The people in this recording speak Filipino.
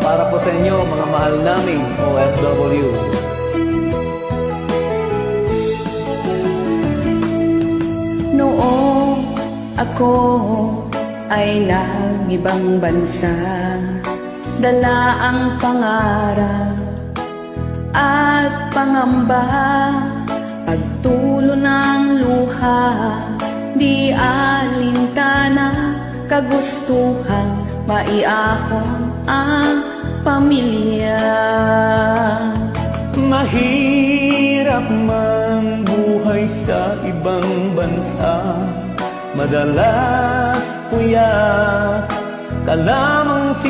para po sa inyo, mga mahal naming OFW. Noong ako ay nag-ibang bansa, dala ang pangarap at pangamba, pagtulo ng luha, di alintana, kagustuhan maiahon ang pamilya. Mahirap man buhay sa ibang bansa, madalas puyat ka lamang si